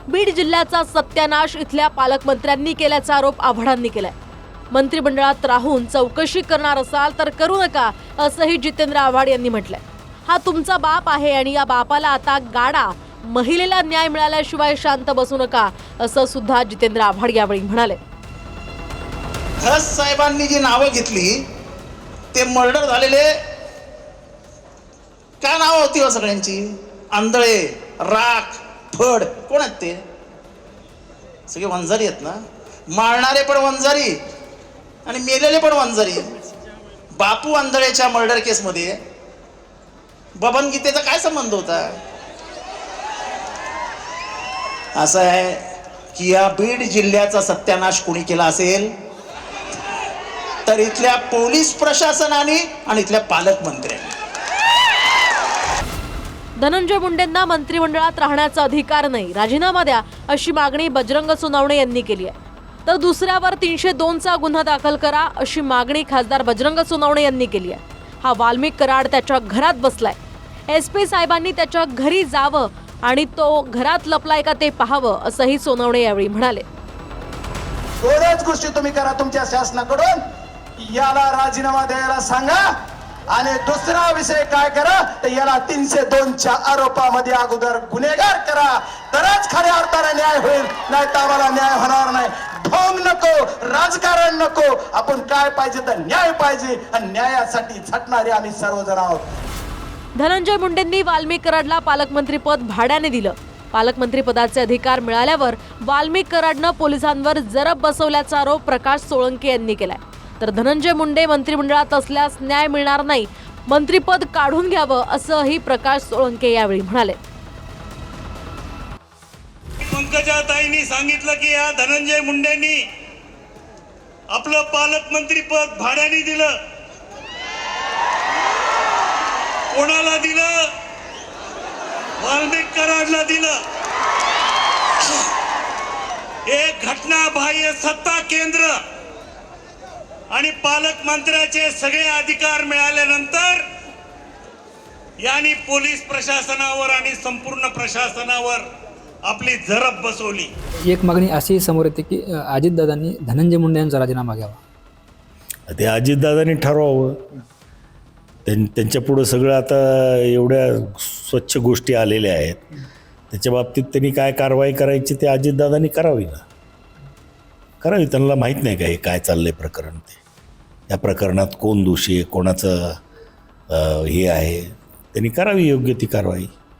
बीड जिल्ह्याचा सत्यानाश इथल्या पालकमंत्र्यांनी केल्याचा आरोप आव्हाडांनी केलाय। मंत्रिमंडळात राहून चौकशी करणार असाल तर करू नका असंही जितेंद्र आव्हाड यांनी म्हटलंय। हा तुमचा बाप आहे आणि या बापाला आता गाडा, महिलेला न्याय मिळाल्याशिवाय शांत बसू नका असं सुद्धा जितेंद्र आव्हाड यावेळी म्हणाले। धस साहेबांनी जी नावं घेतली ते मर्डर झालेले, काय नावं होती हो सगळ्यांची? आंधळे, राख, फड, कोण आहेत ते? सगळे वंजारी आहेत ना? मारणारे पण वंजारी आणि मेलेले पण वंजारी। बापू आंधळेच्या मर्डर केसमध्ये बबन गीतेचा काय संबंध होता? असं आहे की या बीड जिल्ह्याचा सत्यानाश कोणी केला असेल तर इथल्या पोलीस प्रशासनाने आणि इथल्या पालकमंत्र्यांनी। धनंजय मुंडेंना मंत्रिमंडळात राहण्याचा अधिकार नाही, राजीनामा द्या अशी मागणी बजरंग सोनवणे यांनी केली आहे। तर दुसऱ्यावर 302चा गुन्हा दाखल करा अशी मागणी खासदार बजरंग सोनवणे यांनी केली आहे। हा वाल्मिक कराड त्याच्या घरात बसलाय। SP साहेबांनी त्याच्या घरी जावं आणि तो घरात लपलाय का ते पाहावं असंही सोनवणे यावेळी म्हणाले। दोनच गोष्टी तुम्ही करा तुमच्या शासनाकडून, याला राजीनामा द्यायला सांगा आणि दुसरा विषय काय करा तर याला 302च्या आरोपामध्ये अगोदर गुन्हेगार करा, तरच खऱ्या अर्थाने न्याय होईल, नाही तर आम्हाला न्याय होणार नाही। ढोंग नको, राजकारण नको, आपण काय पाहिजे तर न्याय पाहिजे आणि न्यायासाठी झटणारे आम्ही सर्वजण आहोत। धनंजय मुंडेंनी वाल्मिक कराडला पालकमंत्रीपद भाड्याने दिलं। पालकमंत्रीपदाचे अधिकार मिळाल्यावर वाल्मिक कराडनं पोलिसांवर जरब बसवल्याचा आरोप प्रकाश सोळंके यांनी केलाय। तर धनंजय मुंडे मंत्रिमंडळात असल्यास न्याय मिळणार नाही, मंत्रिपद काढून घ्यावं असंही प्रकाश सोळंके यावेळी म्हणाले। पंकजाताईंनी सांगितलं की या धनंजय मुंडेंनी आपलं पालकमंत्रीपद भाड्याने दिलं। कोणाला दिलं? वाल्मिक कराडला दिलं। एक घटनाबाह्य सत्ता केंद्र आणि पालकमंत्र्याचे सगळे अधिकार मिळाल्यानंतर यांनी पोलीस प्रशासनावर आणि संपूर्ण प्रशासनावर आपली झरप बसवली। एक मागणी अशी समोर येते की अजितदादांनी धनंजय मुंडे यांचा राजीनामा घ्यावा। ते अजितदादांनी ठरवावं। त्यांच्या पुढं सगळं आता एवढ्या स्वच्छ गोष्टी आलेल्या आहेत, त्याच्या बाबतीत त्यांनी काय कारवाई करायची ते अजितदादांनी करावी ना, करावी। त्यांना माहीत नाही का हे काय चाललंय प्रकरण, ते या प्रकरणात कोण दोषी आहे, कोणाचं हे आहे, त्यांनी करावी योग्य ती कारवाई।